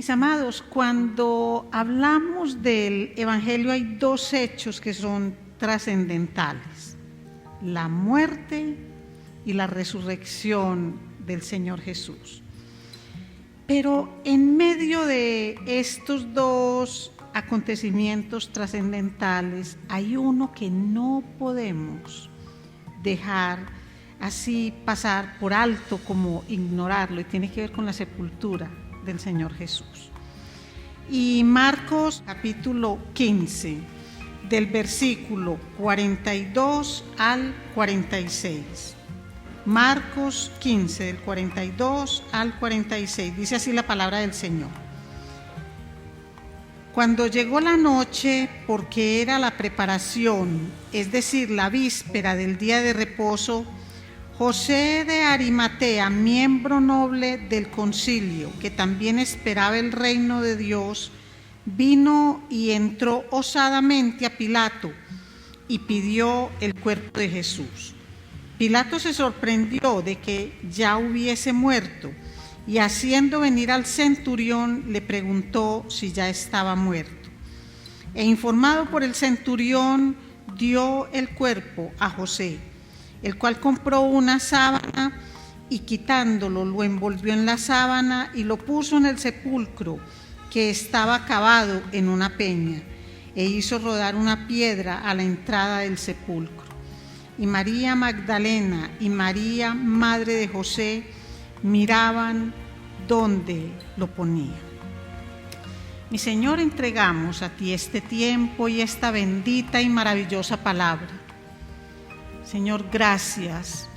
Mis amados, cuando hablamos del Evangelio hay dos hechos que son trascendentales: la muerte y la resurrección del Señor Jesús. Pero en medio de estos dos acontecimientos trascendentales hay uno que no podemos dejar así pasar por alto, como ignorarlo, y tiene que ver con la sepultura del Señor Jesús. Y Marcos capítulo 15, del versículo 42 al 46. Marcos 15, del 42 al 46, dice así la palabra del Señor. Cuando llegó la noche, porque era la preparación, es decir, la víspera del día de reposo, José de Arimatea, miembro noble del concilio, que también esperaba el reino de Dios, vino y entró osadamente a Pilato y pidió el cuerpo de Jesús. Pilato se sorprendió de que ya hubiese muerto y, haciendo venir al centurión, le preguntó si ya estaba muerto. E informado por el centurión, dio el cuerpo a José, el cual compró una sábana y, quitándolo, lo envolvió en la sábana y lo puso en el sepulcro que estaba cavado en una peña, e hizo rodar una piedra a la entrada del sepulcro. Y María Magdalena y María, madre de José, miraban dónde lo ponían. Mi Señor, entregamos a ti este tiempo y esta bendita y maravillosa palabra. Señor, gracias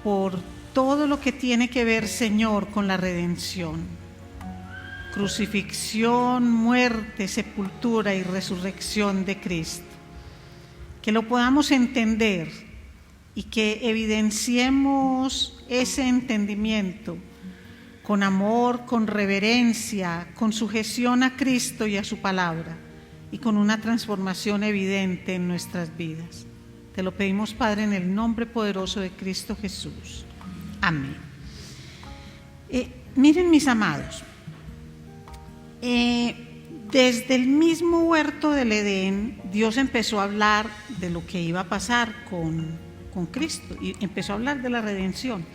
por todo lo que tiene que ver, Señor, con la redención. Crucifixión, muerte, sepultura y resurrección de Cristo. Que lo podamos entender y que evidenciemos ese entendimiento con amor, con reverencia, con sujeción a Cristo y a su palabra, y con una transformación evidente en nuestras vidas. Te lo pedimos, Padre, en el nombre poderoso de Cristo Jesús. Amén. Miren, mis amados, desde el mismo huerto del Edén, Dios empezó a hablar de lo que iba a pasar con Cristo, y empezó a hablar de la redención.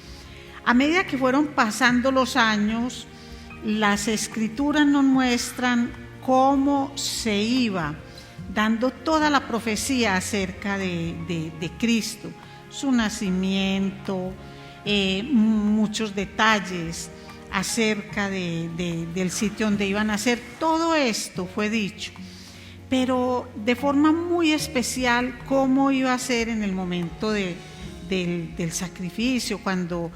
A medida que fueron pasando los años, las Escrituras nos muestran cómo se iba dando toda la profecía acerca de Cristo, su nacimiento, muchos detalles acerca del sitio donde iban a nacer. Todo esto fue dicho, pero de forma muy especial cómo iba a ser en el momento del sacrificio, cuando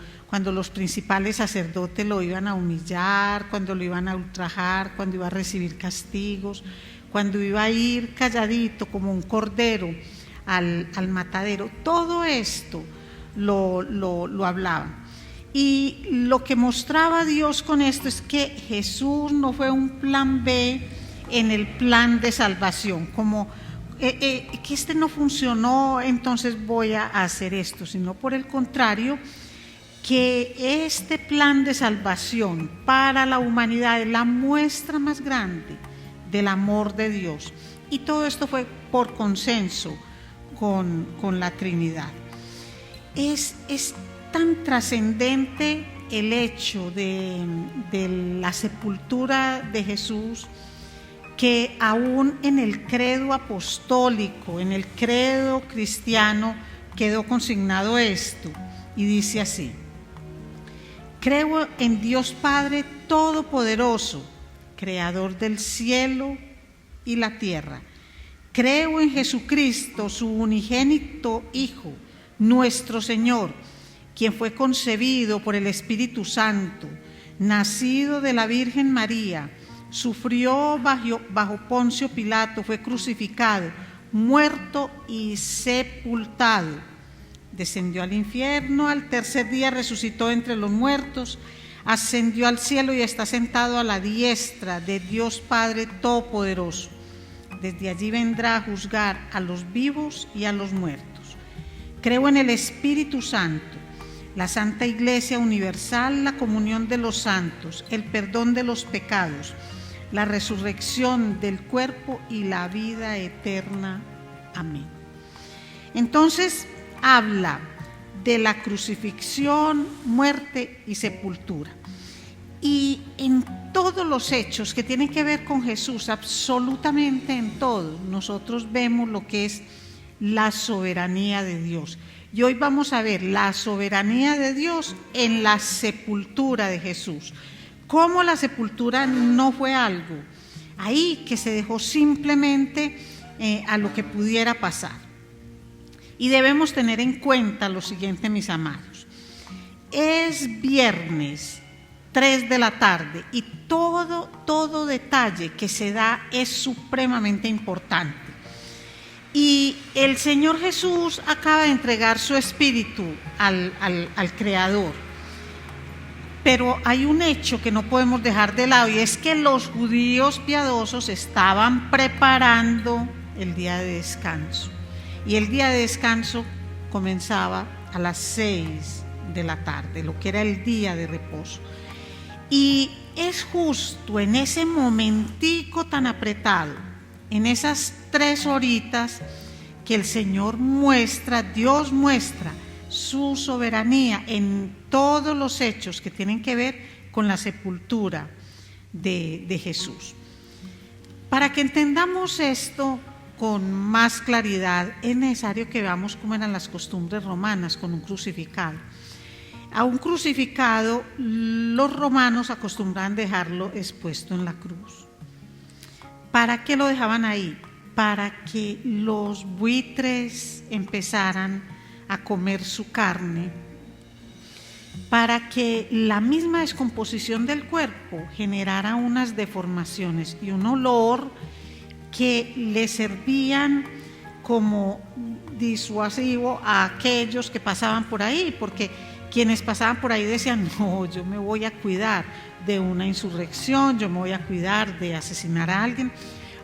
los principales sacerdotes lo iban a humillar, cuando lo iban a ultrajar, cuando iba a recibir castigos, cuando iba a ir calladito como un cordero al matadero. Todo esto lo hablaban. Y lo que mostraba Dios con esto es que Jesús no fue un plan B en el plan de salvación, como que este no funcionó, entonces voy a hacer esto, sino por el contrario, que este plan de salvación para la humanidad es la muestra más grande del amor de Dios. Y todo esto fue por consenso con la Trinidad. Es tan trascendente el hecho de la sepultura de Jesús, que aún en el credo apostólico, en el credo cristiano, quedó consignado esto, y dice así: creo en Dios Padre Todopoderoso, Creador del cielo y la tierra. Creo en Jesucristo, su unigénito Hijo, nuestro Señor, quien fue concebido por el Espíritu Santo, nacido de la Virgen María, sufrió bajo Poncio Pilato, fue crucificado, muerto y sepultado. Descendió al infierno, al tercer día resucitó entre los muertos, ascendió al cielo y está sentado a la diestra de Dios Padre Todopoderoso. Desde allí vendrá a juzgar a los vivos y a los muertos. Creo en el Espíritu Santo, la Santa Iglesia Universal, la comunión de los santos, el perdón de los pecados, la resurrección del cuerpo y la vida eterna. Amén. Entonces habla de la crucifixión, muerte y sepultura. Y en todos los hechos que tienen que ver con Jesús, absolutamente en todos, nosotros vemos lo que es la soberanía de Dios. Y hoy vamos a ver la soberanía de Dios en la sepultura de Jesús. Cómo la sepultura no fue algo ahí que se dejó simplemente a lo que pudiera pasar. Y debemos tener en cuenta lo siguiente, mis amados. Es viernes 3 de la tarde y todo detalle que se da es supremamente importante. Y el Señor Jesús acaba de entregar su espíritu al Creador. Pero hay un hecho que no podemos dejar de lado, y es que los judíos piadosos estaban preparando el día de descanso. Y el día de descanso comenzaba a las 6 de la tarde, lo que era el día de reposo. Y es justo en ese momentico tan apretado, en esas 3 horitas, que el Señor muestra, Dios muestra su soberanía en todos los hechos que tienen que ver con la sepultura de Jesús. Para que entendamos esto con más claridad, es necesario que veamos cómo eran las costumbres romanas con un crucificado. A un crucificado, los romanos acostumbraban dejarlo expuesto en la cruz. ¿Para qué lo dejaban ahí? Para que los buitres empezaran a comer su carne, para que la misma descomposición del cuerpo generara unas deformaciones y un olor que le servían como disuasivo a aquellos que pasaban por ahí, porque quienes pasaban por ahí decían: no, yo me voy a cuidar de una insurrección, yo me voy a cuidar de asesinar a alguien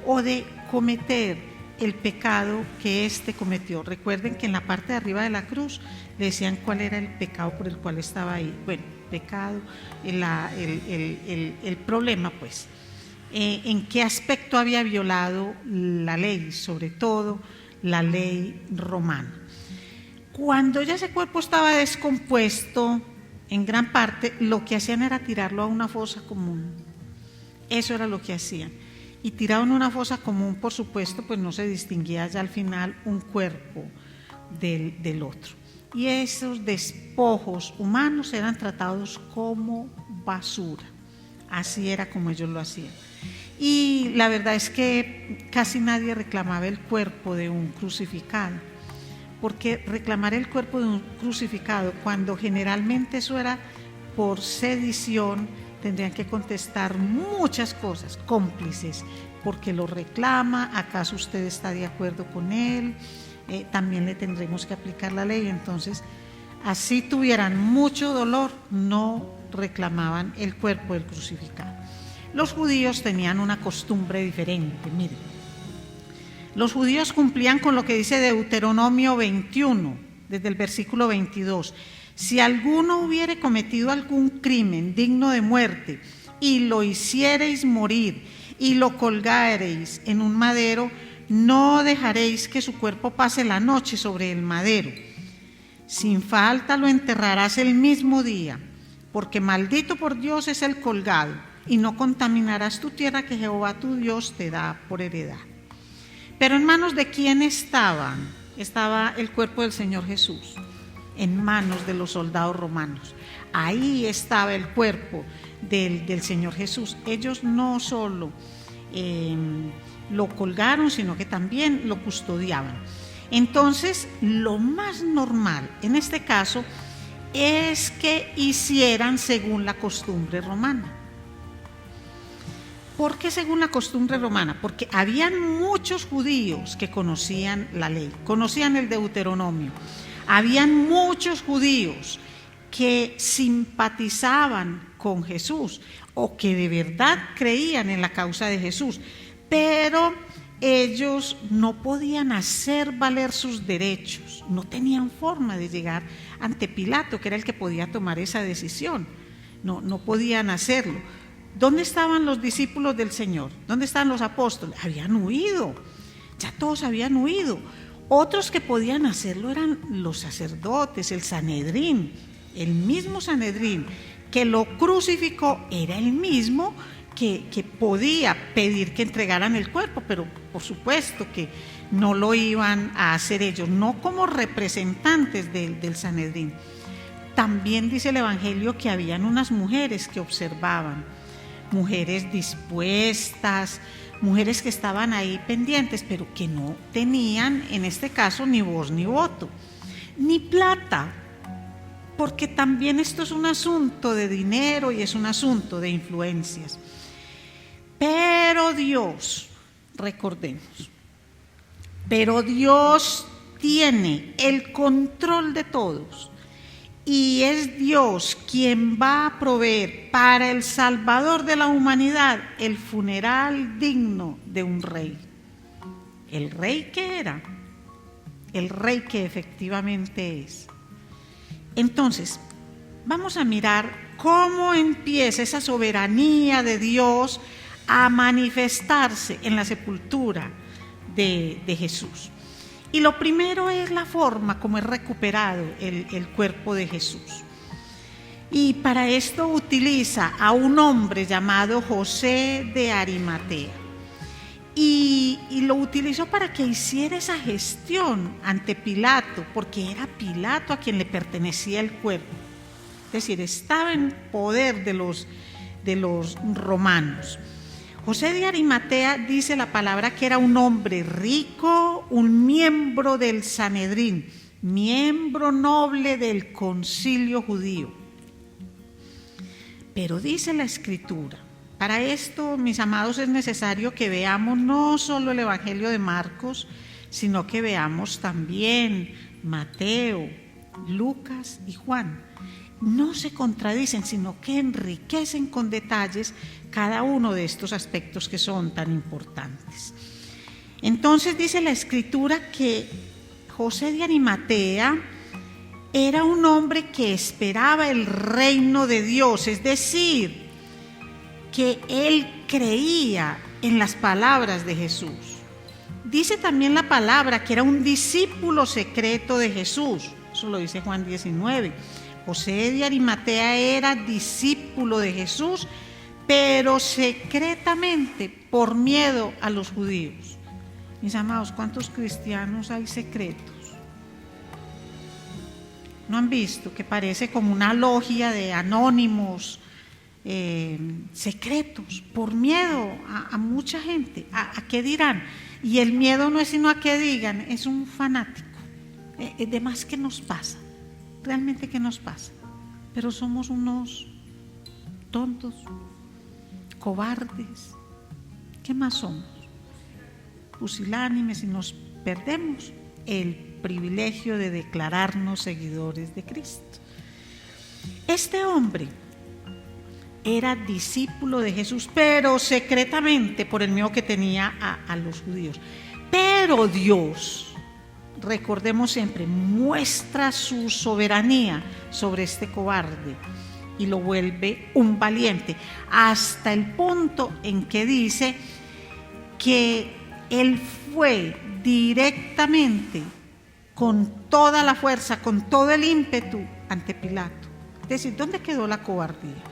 o de cometer el pecado que éste cometió. Recuerden que en la parte de arriba de la cruz le decían cuál era el pecado por el cual estaba ahí. Bueno, pecado, el problema pues, en qué aspecto había violado la ley, sobre todo la ley romana. Cuando ya ese cuerpo estaba descompuesto, en gran parte lo que hacían era tirarlo a una fosa común. Eso era lo que hacían. Y tirado en una fosa común, por supuesto, pues no se distinguía ya al final un cuerpo del otro. Y esos despojos humanos eran tratados como basura. Así era como ellos lo hacían. Y la verdad es que casi nadie reclamaba el cuerpo de un crucificado, porque reclamar el cuerpo de un crucificado, cuando generalmente eso era por sedición, tendrían que contestar muchas cosas, cómplices, porque lo reclama, ¿acaso usted está de acuerdo con él? También le tendremos que aplicar la ley. Entonces, así tuvieran mucho dolor, no reclamaban el cuerpo del crucificado. Los judíos tenían una costumbre diferente, miren. Los judíos cumplían con lo que dice Deuteronomio 21, desde el versículo 22. Si alguno hubiere cometido algún crimen digno de muerte y lo hiciereis morir y lo colgareis en un madero, no dejaréis que su cuerpo pase la noche sobre el madero. Sin falta lo enterrarás el mismo día, porque maldito por Dios es el colgado, y no contaminarás tu tierra que Jehová tu Dios te da por heredad. Pero ¿en manos de quién estaba el cuerpo del Señor Jesús? En manos de los soldados romanos. Ahí estaba el cuerpo del Señor Jesús. Ellos no solo lo colgaron, sino que también lo custodiaban. Entonces, lo más normal en este caso es que hicieran según la costumbre romana. ¿Por qué según la costumbre romana? Porque habían muchos judíos que conocían la ley, conocían el Deuteronomio. Habían muchos judíos que simpatizaban con Jesús o que de verdad creían en la causa de Jesús, pero ellos no podían hacer valer sus derechos, no tenían forma de llegar ante Pilato, que era el que podía tomar esa decisión, no podían hacerlo. ¿Dónde estaban los discípulos del Señor? ¿Dónde estaban los apóstoles? Habían huido, ya todos habían huido. Otros que podían hacerlo eran los sacerdotes, el Sanedrín, el mismo Sanedrín que lo crucificó, era el mismo que podía pedir que entregaran el cuerpo, pero por supuesto que no lo iban a hacer ellos, no como representantes del Sanedrín. También dice el Evangelio que habían unas mujeres que observaban, mujeres dispuestas, mujeres que estaban ahí pendientes, pero que no tenían, en este caso, ni voz ni voto, ni plata, porque también esto es un asunto de dinero y es un asunto de influencias. Pero Dios, recordemos, pero Dios tiene el control de todos y es Dios quien va a proveer para el Salvador de la humanidad el funeral digno de un rey. ¿El rey qué era? El rey que efectivamente es. Entonces, vamos a mirar cómo empieza esa soberanía de Dios a manifestarse en la sepultura de Jesús. Y lo primero es la forma como es recuperado el cuerpo de Jesús. Y para esto utiliza a un hombre llamado José de Arimatea. Y lo utilizó para que hiciera esa gestión ante Pilato, porque era Pilato a quien le pertenecía el cuerpo. Es decir, estaba en poder de los romanos. José de Arimatea dice la palabra que era un hombre rico, un miembro del Sanedrín, miembro noble del concilio judío. Pero dice la Escritura, para esto, mis amados, es necesario que veamos no solo el Evangelio de Marcos, sino que veamos también Mateo, Lucas y Juan. No se contradicen, sino que enriquecen con detalles cada uno de estos aspectos que son tan importantes. Entonces dice la Escritura que José de Arimatea era un hombre que esperaba el reino de Dios, es decir, que él creía en las palabras de Jesús. Dice también la palabra que era un discípulo secreto de Jesús, eso lo dice Juan 19. José de Arimatea era discípulo de Jesús, pero secretamente por miedo a los judíos. Mis amados, ¿cuántos cristianos hay secretos? ¿No han visto que parece como una logia de anónimos secretos por miedo a mucha gente? ¿A qué dirán? Y el miedo no es sino a que digan, es un fanático. De más que nos pasa. Realmente ¿qué nos pasa? Pero somos unos tontos, cobardes. ¿Qué más somos? Pusilánimes y nos perdemos el privilegio de declararnos seguidores de Cristo. Este hombre era discípulo de Jesús, pero secretamente por el miedo que tenía a los judíos. Pero Dios, recordemos siempre, muestra su soberanía sobre este cobarde y lo vuelve un valiente, hasta el punto en que dice que él fue directamente con toda la fuerza, con todo el ímpetu ante Pilato. Es decir, ¿dónde quedó la cobardía?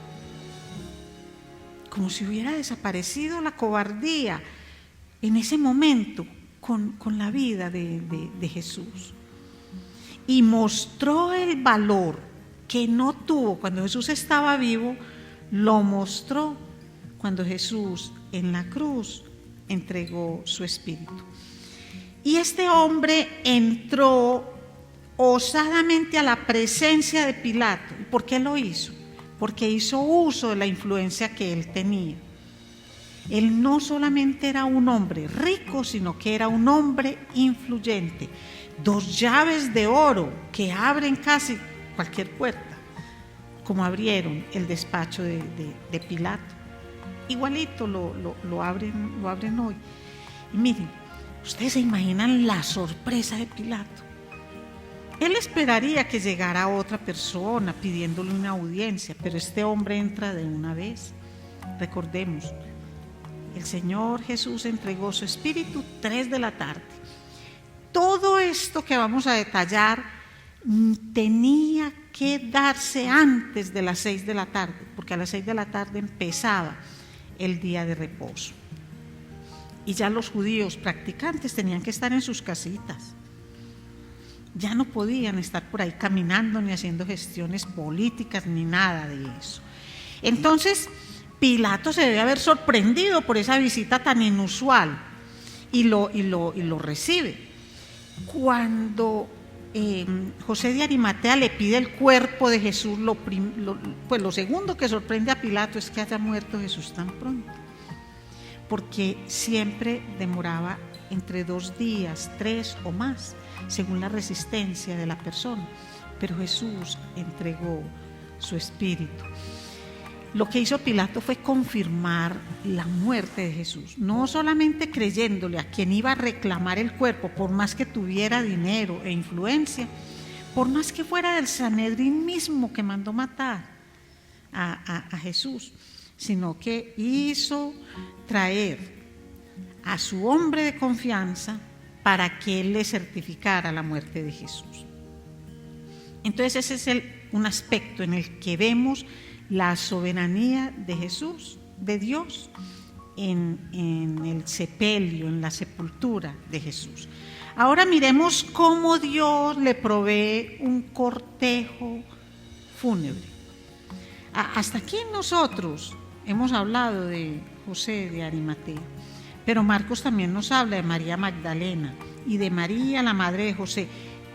Como si hubiera desaparecido la cobardía en ese momento con la vida de Jesús. Y mostró el valor que no tuvo cuando Jesús estaba vivo, lo mostró cuando Jesús en la cruz entregó su espíritu. Y este hombre entró osadamente a la presencia de Pilato. ¿Por qué lo hizo? Porque hizo uso de la influencia que él tenía. Él no solamente era un hombre rico, sino que era un hombre influyente. 2 llaves de oro que abren casi cualquier puerta, como abrieron el despacho de Pilato. Igualito lo abren hoy. Y miren, ustedes se imaginan la sorpresa de Pilato. Él esperaría que llegara otra persona pidiéndole una audiencia, pero este hombre entra de una vez. Recordemos, el Señor Jesús entregó su espíritu 3 de la tarde. Todo esto que vamos a detallar tenía que darse antes de las 6 de la tarde, porque a las 6 de la tarde empezaba el día de reposo. Y ya los judíos practicantes tenían que estar en sus casitas. Ya no podían estar por ahí caminando ni haciendo gestiones políticas ni nada de eso. Entonces, Pilato se debe haber sorprendido por esa visita tan inusual y lo recibe. Cuando José de Arimatea le pide el cuerpo de Jesús, pues lo segundo que sorprende a Pilato es que haya muerto Jesús tan pronto, porque siempre demoraba entre 2 días, 3 o más, según la resistencia de la persona, pero Jesús entregó su espíritu. Lo que hizo Pilato fue confirmar la muerte de Jesús, no solamente creyéndole a quien iba a reclamar el cuerpo, por más que tuviera dinero e influencia, por más que fuera del Sanedrín mismo que mandó matar a Jesús, sino que hizo traer a su hombre de confianza para que él le certificara la muerte de Jesús. Entonces ese es un aspecto en el que vemos la soberanía de Jesús, de Dios, en el sepelio, en la sepultura de Jesús. Ahora miremos cómo Dios le provee un cortejo fúnebre. Hasta aquí nosotros hemos hablado de José de Arimatea, pero Marcos también nos habla de María Magdalena y de María, la madre de José,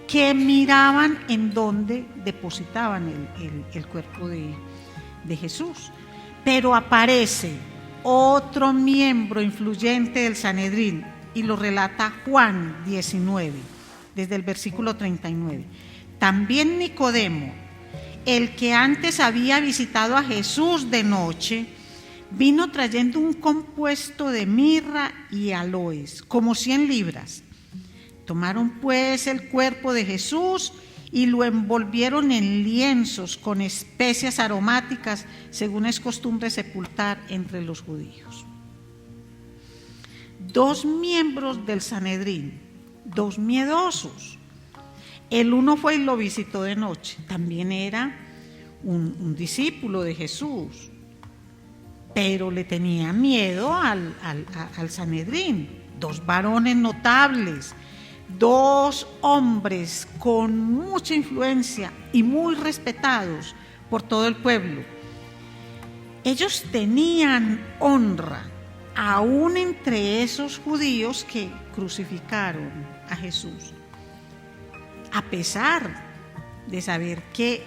que miraban en dónde depositaban el cuerpo de Jesús. Pero aparece otro miembro influyente del Sanedrín y lo relata Juan 19, desde el versículo 39. También Nicodemo, el que antes había visitado a Jesús de noche, vino trayendo un compuesto de mirra y aloes, como 100 libras. Tomaron pues el cuerpo de Jesús y lo envolvieron en lienzos con especias aromáticas, según es costumbre sepultar entre los judíos. 2 miembros del Sanedrín, 2 miedosos. El uno fue y lo visitó de noche, también era un discípulo de Jesús, pero le tenía miedo al Sanedrín. 2 varones notables, 2 hombres con mucha influencia y muy respetados por todo el pueblo. Ellos tenían honra, aún entre esos judíos que crucificaron a Jesús, a pesar de saber que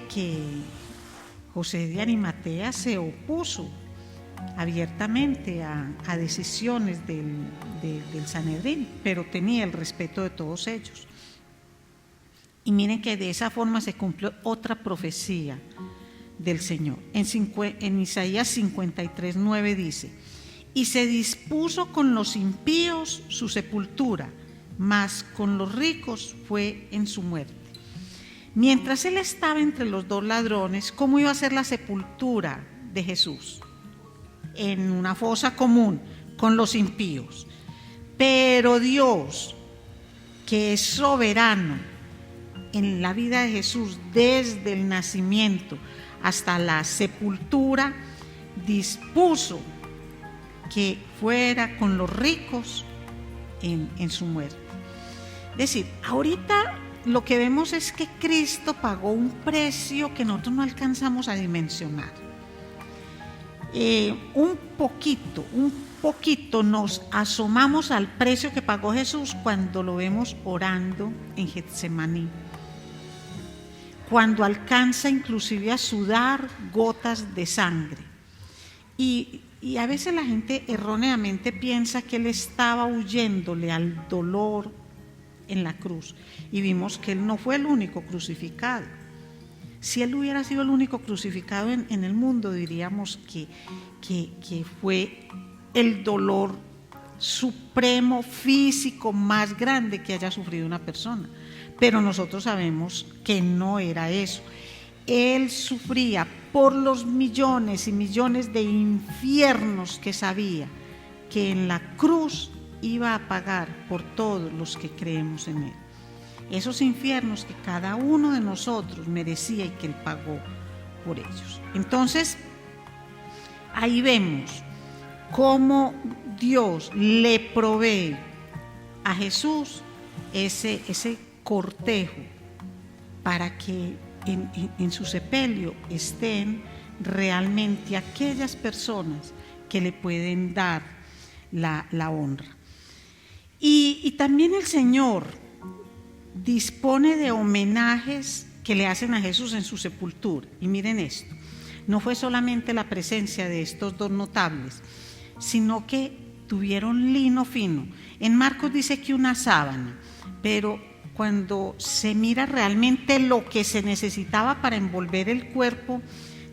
José de Arimatea se opuso abiertamente a decisiones del Sanedrín, pero tenía el respeto de todos ellos. Y miren que de esa forma se cumplió otra profecía del Señor. En Isaías 53, 9 dice: y se dispuso con los impíos su sepultura, mas con los ricos fue en su muerte. Mientras él estaba entre los 2 ladrones, ¿cómo iba a ser la sepultura de Jesús? En una fosa común con los impíos. Pero Dios, que es soberano en la vida de Jesús desde el nacimiento hasta la sepultura, dispuso que fuera con los ricos en su muerte. Es decir, ahorita lo que vemos es que Cristo pagó un precio que nosotros no alcanzamos a dimensionar. Un poquito nos asomamos al precio que pagó Jesús cuando lo vemos orando en Getsemaní, cuando alcanza inclusive a sudar gotas de sangre. Y a veces la gente erróneamente piensa que él estaba huyéndole al dolor en la cruz, y vimos que él no fue el único crucificado. Si él hubiera sido el único crucificado en el mundo, diríamos que fue el dolor supremo, físico, más grande que haya sufrido una persona. Pero nosotros sabemos que no era eso. Él sufría por los millones y millones de infiernos que sabía que en la cruz iba a pagar por todos los que creemos en Él. Esos infiernos que cada uno de nosotros merecía y que Él pagó por ellos. Entonces, ahí vemos cómo Dios le provee a Jesús ese cortejo para que en su sepelio estén realmente aquellas personas que le pueden dar la honra. Y también el Señor dispone de homenajes que le hacen a Jesús en su sepultura. Y miren esto, no fue solamente la presencia de estos dos notables, sino que tuvieron lino fino. En Marcos dice que una sábana, pero cuando se mira realmente lo que se necesitaba para envolver el cuerpo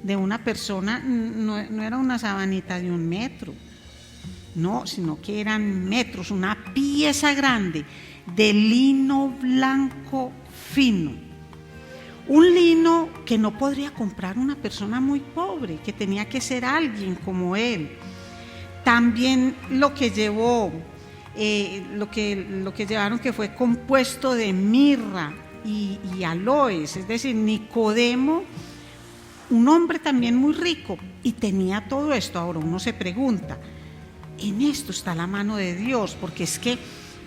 de una persona, no era una sabanita de 1 metro, no, sino que eran metros, una pieza grande de lino blanco fino. Un lino que no podría comprar una persona muy pobre, que tenía que ser alguien como él. También lo que llevó, lo que llevaron, que fue compuesto de mirra y aloes, es decir, Nicodemo, un hombre también muy rico, y tenía todo esto. Ahora uno se pregunta, en esto está la mano de Dios, porque es que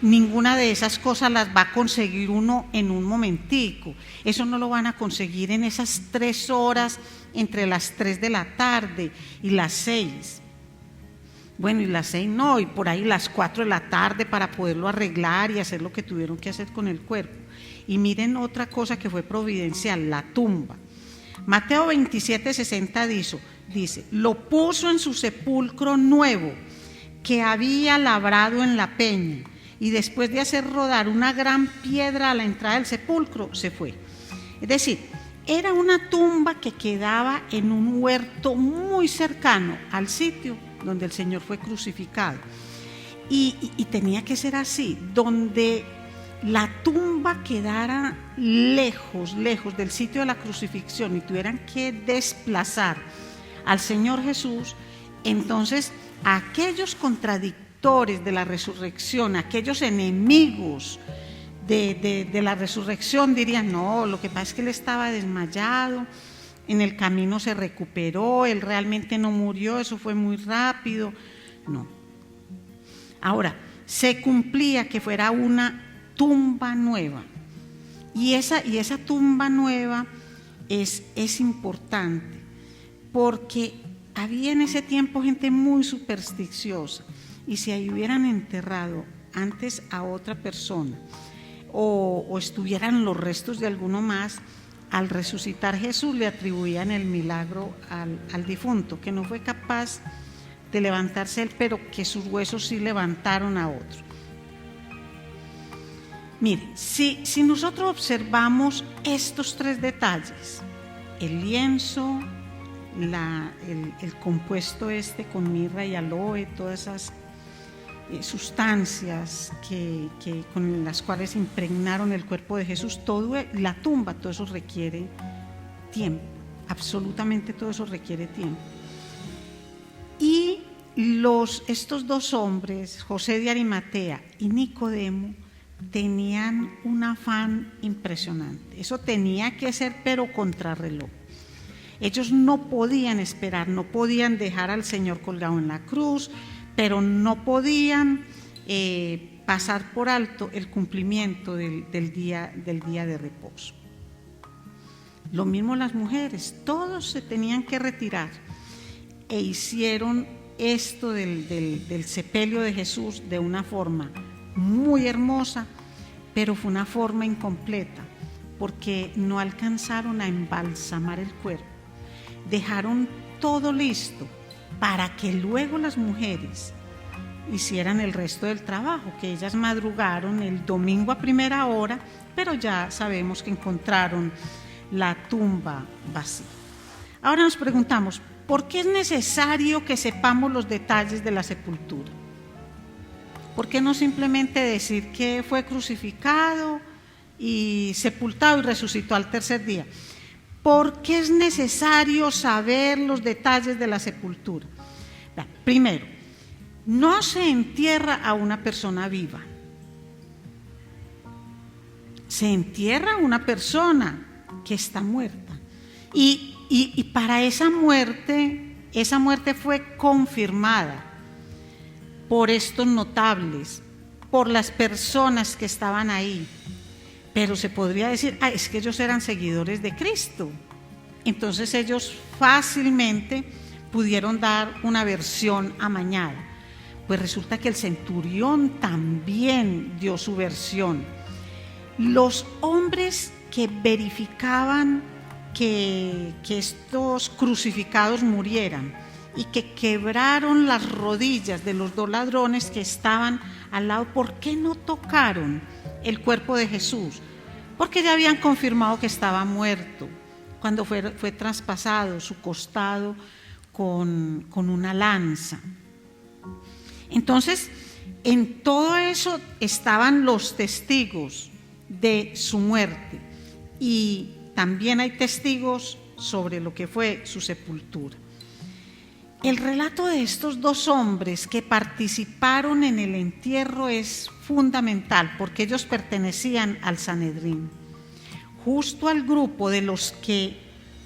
ninguna de esas cosas las va a conseguir uno en un momentico. Eso no lo van a conseguir en esas 3 horas entre las 3 de la tarde y las 6. Bueno, y las 6 no, y por ahí las 4 de la tarde para poderlo arreglar y hacer lo que tuvieron que hacer con el cuerpo. Y miren otra cosa que fue providencial, la tumba. Mateo 27:60 dice, lo puso en su sepulcro nuevo que había labrado en la peña, y después de hacer rodar una gran piedra a la entrada del sepulcro, se fue. Es decir, era una tumba que quedaba en un huerto muy cercano al sitio donde el Señor fue crucificado. Y tenía que ser así, donde la tumba quedara lejos del sitio de la crucifixión y tuvieran que desplazar al Señor Jesús. Entonces, aquellos contradictores de la resurrección, aquellos enemigos de la resurrección dirían, no, lo que pasa es que él estaba desmayado, en el camino se recuperó, él realmente no murió, eso fue muy rápido. No. Ahora, se cumplía que fuera una tumba nueva, y esa tumba nueva es importante, porque había en ese tiempo gente muy supersticiosa, y si ahí hubieran enterrado antes a otra persona o estuvieran los restos de alguno más, al resucitar Jesús le atribuían el milagro al difunto, que no fue capaz de levantarse él, pero que sus huesos sí levantaron a otro. Miren, si nosotros observamos estos 3 detalles, el lienzo, el compuesto con mirra y aloe, todas esas sustancias con las cuales impregnaron el cuerpo de Jesús, la tumba, todo eso requiere tiempo, absolutamente todo eso requiere tiempo. Y estos 2 hombres, José de Arimatea y Nicodemo, tenían un afán impresionante. Eso tenía que ser, pero contrarreloj. Ellos no podían esperar, no podían dejar al Señor colgado en la cruz, pero no podían pasar por alto el cumplimiento del día de reposo. Lo mismo las mujeres, todos se tenían que retirar, e hicieron esto del sepelio de Jesús de una forma muy hermosa, pero fue una forma incompleta, porque no alcanzaron a embalsamar el cuerpo. Dejaron todo listo para que luego las mujeres hicieran el resto del trabajo, que ellas madrugaron el domingo a primera hora, pero ya sabemos que encontraron la tumba vacía. Ahora nos preguntamos, ¿por qué es necesario que sepamos los detalles de la sepultura? ¿Por qué no simplemente decir que fue crucificado y sepultado y resucitó al tercer día? ¿Por qué es necesario saber los detalles de la sepultura? Primero, no se entierra a una persona viva. Se entierra a una persona que está muerta. Y para esa muerte fue confirmada por estos notables, por las personas que estaban ahí. Pero se podría decir, es que ellos eran seguidores de Cristo. Entonces ellos fácilmente pudieron dar una versión amañada. Pues resulta que el centurión también dio su versión. Los hombres que verificaban que estos crucificados murieran y que quebraron las rodillas de los dos ladrones que estaban al lado, ¿por qué no tocaron el cuerpo de Jesús? Porque ya habían confirmado que estaba muerto cuando fue traspasado su costado con una lanza. Entonces, en todo eso estaban los testigos de su muerte, y también hay testigos sobre lo que fue su sepultura. El relato de estos dos hombres que participaron en el entierro es fundamental porque ellos pertenecían al Sanedrín, justo al grupo de los que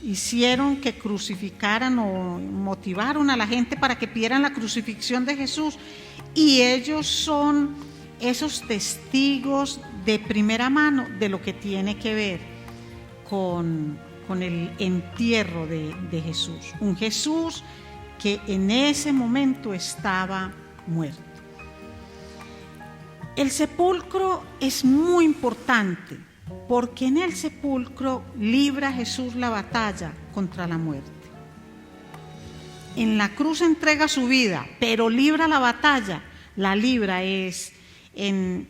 hicieron que crucificaran o motivaron a la gente para que pidieran la crucifixión de Jesús, y ellos son esos testigos de primera mano de lo que tiene que ver con el entierro de Jesús, un Jesús que en ese momento estaba muerto. El sepulcro es muy importante porque en el sepulcro libra Jesús la batalla contra la muerte. En la cruz entrega su vida, pero libra la batalla, la libra es en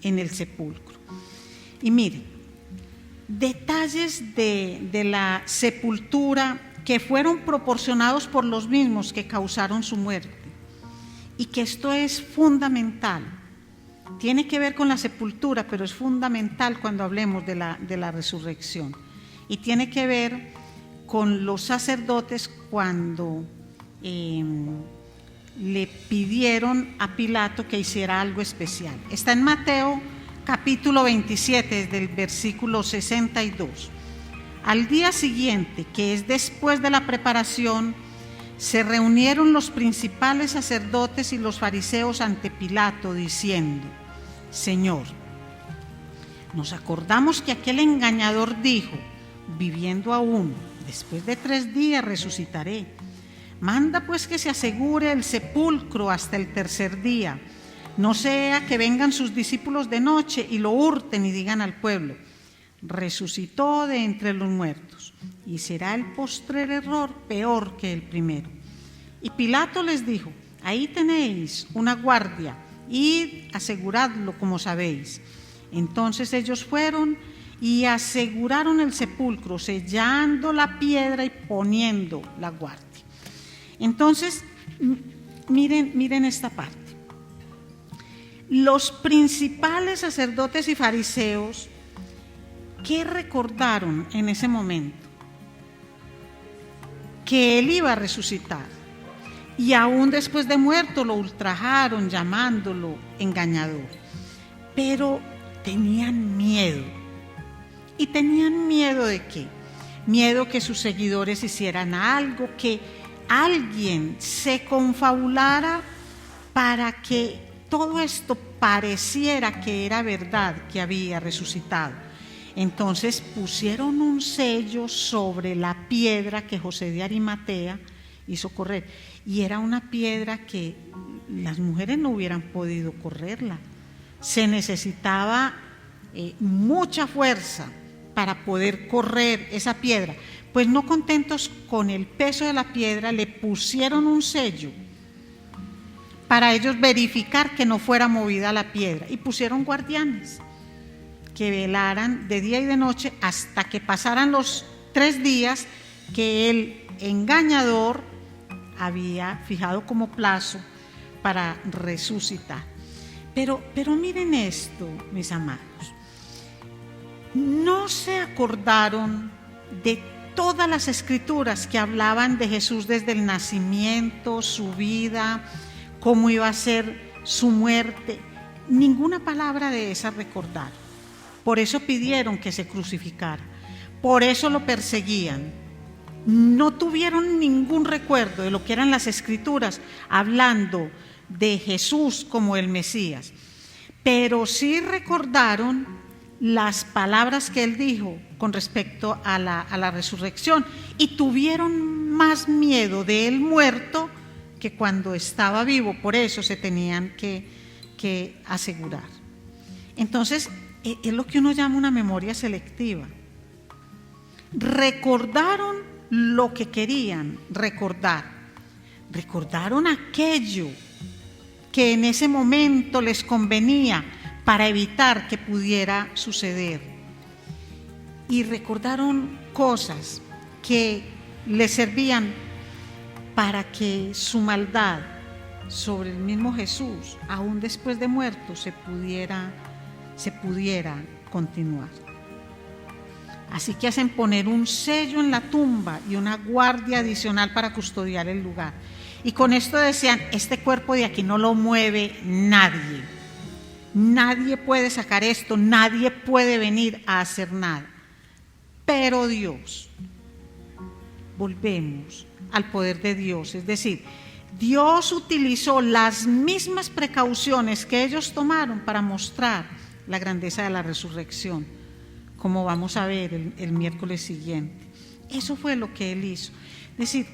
el sepulcro. Y miren, detalles de la sepultura que fueron proporcionados por los mismos que causaron su muerte, y que esto es fundamental. Tiene que ver con la sepultura, pero es fundamental cuando hablemos de la resurrección, y tiene que ver con los sacerdotes cuando le pidieron a Pilato que hiciera algo especial. Está en Mateo capítulo 27, desde el versículo 62. Al día siguiente, que es después de la preparación, se reunieron los principales sacerdotes y los fariseos ante Pilato, diciendo: Señor, nos acordamos que aquel engañador dijo: viviendo aún, después de 3 días resucitaré. Manda pues que se asegure el sepulcro hasta el tercer día, no sea que vengan sus discípulos de noche y lo hurten y digan al pueblo: resucitó de entre los muertos, y será el postrer error peor que el primero. Y Pilato les dijo: ahí tenéis una guardia, id, aseguradlo como sabéis. Entonces ellos fueron y aseguraron el sepulcro, sellando la piedra y poniendo la guardia. Entonces, miren esta parte. Los principales sacerdotes y fariseos, ¿qué recordaron en ese momento? Que él iba a resucitar, y aún después de muerto lo ultrajaron llamándolo engañador. Pero tenían miedo. ¿Y tenían miedo de qué? Miedo que sus seguidores hicieran algo, que alguien se confabulara para que todo esto pareciera que era verdad, que había resucitado. Entonces pusieron un sello sobre la piedra que José de Arimatea hizo correr, y era una piedra que las mujeres no hubieran podido correrla. Se necesitaba mucha fuerza para poder correr esa piedra. Pues no contentos con el peso de la piedra, le pusieron un sello para ellos verificar que no fuera movida la piedra, y pusieron guardianes que velaran de día y de noche hasta que pasaran los 3 días que el engañador había fijado como plazo para resucitar. Pero miren esto, mis amados. No se acordaron de todas las escrituras que hablaban de Jesús desde el nacimiento, su vida, cómo iba a ser su muerte. Ninguna palabra de esas recordaron. Por eso pidieron que se crucificara. Por eso lo perseguían. No tuvieron ningún recuerdo de lo que eran las escrituras hablando de Jesús como el Mesías. Pero sí recordaron las palabras que él dijo con respecto a la resurrección y tuvieron más miedo de él muerto que cuando estaba vivo. Por eso se tenían que asegurar. Entonces, es lo que uno llama una memoria selectiva. Recordaron lo que querían recordar. Recordaron aquello que en ese momento les convenía para evitar que pudiera suceder. Y recordaron cosas que les servían para que su maldad sobre el mismo Jesús, aún después de muerto, se pudiera continuar. Así que hacen poner un sello en la tumba y una guardia adicional para custodiar el lugar. Y con esto decían, este cuerpo de aquí no lo mueve nadie. Nadie puede sacar esto, nadie puede venir a hacer nada. Pero Dios, volvemos al poder de Dios, es decir, Dios utilizó las mismas precauciones que ellos tomaron para mostrar la grandeza de la resurrección, como vamos a ver el miércoles siguiente. Eso fue lo que Él hizo. Es decir,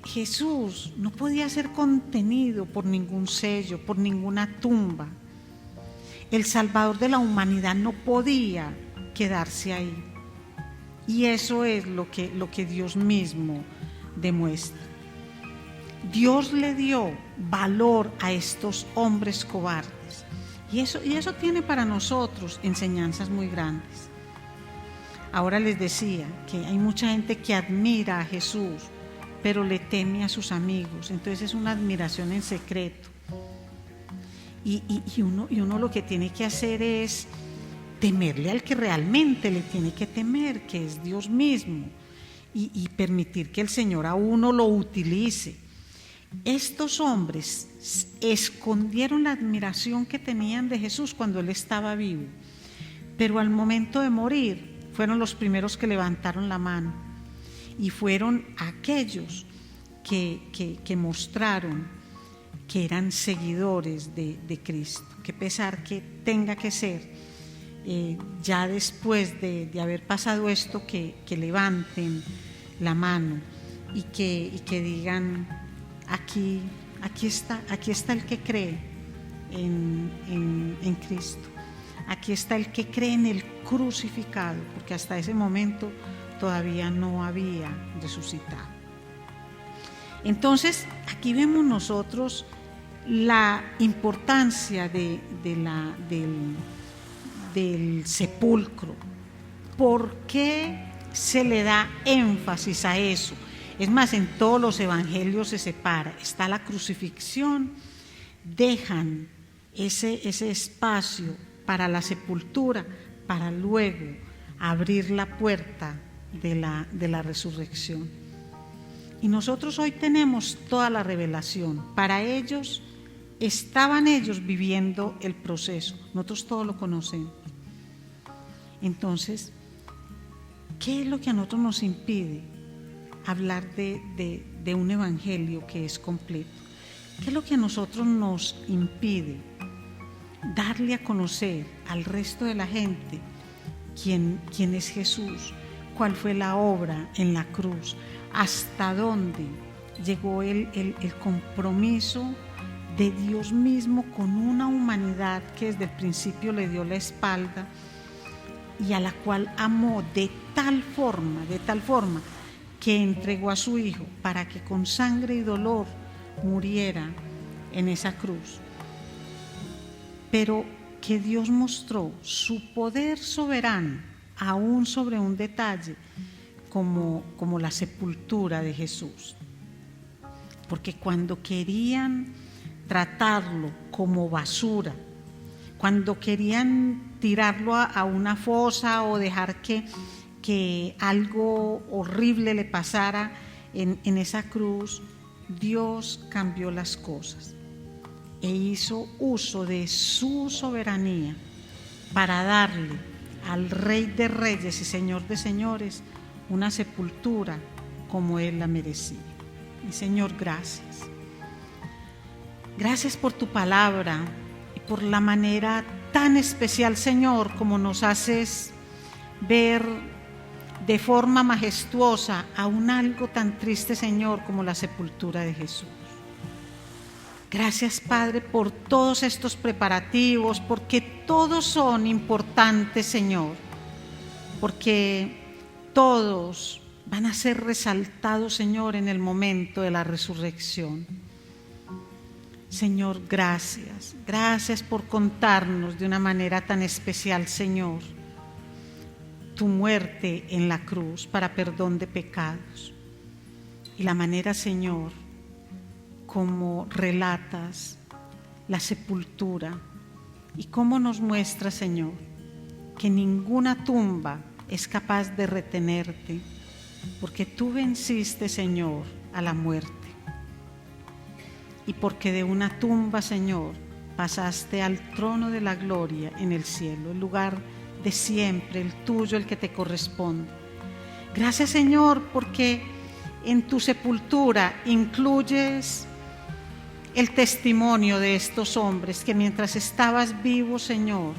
Jesús no podía ser contenido por ningún sello, por ninguna tumba. El Salvador de la humanidad no podía quedarse ahí. Y eso es lo que Dios mismo demuestra. Dios le dio valor a estos hombres cobardes. Y eso tiene para nosotros enseñanzas muy grandes. Ahora les decía que hay mucha gente que admira a Jesús, pero le teme a sus amigos. Entonces es una admiración en secreto. Y uno lo que tiene que hacer es temerle al que realmente le tiene que temer, que es Dios mismo, y permitir que el Señor a uno lo utilice. Estos hombres escondieron la admiración que tenían de Jesús cuando Él estaba vivo, pero al momento de morir fueron los primeros que levantaron la mano y fueron aquellos que mostraron que eran seguidores de Cristo. Qué pesar que tenga que ser ya después de haber pasado esto, que levanten la mano y que digan: aquí está el que cree en Cristo, aquí está el que cree en el crucificado, porque hasta ese momento todavía no había resucitado. Entonces aquí vemos nosotros la importancia del sepulcro. ¿Por qué se le da énfasis a eso? Es más, en todos los evangelios se separa. Está la crucifixión, dejan ese espacio para la sepultura, para luego abrir la puerta de la resurrección. Y nosotros hoy tenemos toda la revelación. Para ellos, estaban ellos viviendo el proceso. Nosotros todo lo conocemos. Entonces, ¿qué es lo que a nosotros nos impide hablar de un evangelio que es completo? ¿Qué es lo que a nosotros nos impide darle a conocer al resto de la gente quién es Jesús? ¿Cuál fue la obra en la cruz? ¿Hasta dónde llegó el compromiso de Dios mismo con una humanidad que desde el principio le dio la espalda y a la cual amó de tal forma que entregó a su Hijo para que con sangre y dolor muriera en esa cruz? Pero que Dios mostró su poder soberano aún sobre un detalle como la sepultura de Jesús. Porque cuando querían tratarlo como basura, cuando querían tirarlo a una fosa o dejar que algo horrible le pasara en esa cruz, Dios cambió las cosas e hizo uso de su soberanía para darle al Rey de Reyes y Señor de Señores una sepultura como Él la merecía. Y Señor, gracias. Gracias por tu palabra y por la manera tan especial, Señor, como nos haces ver de forma majestuosa aún algo tan triste, Señor, como la sepultura de Jesús. Gracias, Padre, por todos estos preparativos, porque todos son importantes, Señor, porque todos van a ser resaltados, Señor, en el momento de la resurrección. Señor, gracias. Gracias por contarnos de una manera tan especial, Señor, tu muerte en la cruz para perdón de pecados. Y la manera, Señor, como relatas la sepultura y cómo nos muestra, Señor, que ninguna tumba es capaz de retenerte, porque tú venciste, Señor, a la muerte. Y porque de una tumba, Señor, pasaste al trono de la gloria en el cielo, el lugar de siempre, el tuyo, el que te corresponde. Gracias, Señor, porque en tu sepultura incluyes el testimonio de estos hombres que mientras estabas vivo, Señor,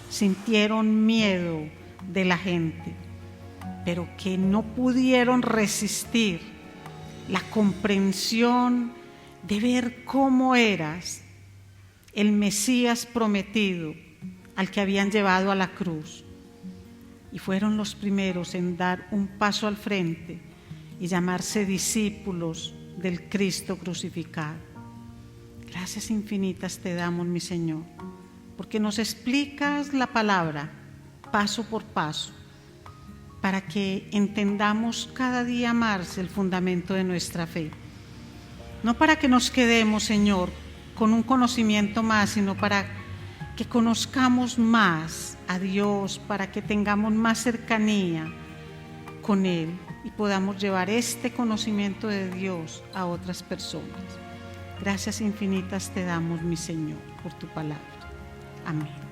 sintieron miedo de la gente, pero que no pudieron resistir la comprensión de ver cómo eras el Mesías prometido al que habían llevado a la cruz. Y fueron los primeros en dar un paso al frente y llamarse discípulos del Cristo crucificado. Gracias infinitas te damos, mi Señor, porque nos explicas la palabra paso por paso, para que entendamos cada día más el fundamento de nuestra fe. No para que nos quedemos, Señor, con un conocimiento más, sino para que conozcamos más a Dios, para que tengamos más cercanía con Él y podamos llevar este conocimiento de Dios a otras personas. Gracias infinitas te damos, mi Señor, por tu palabra. Amén.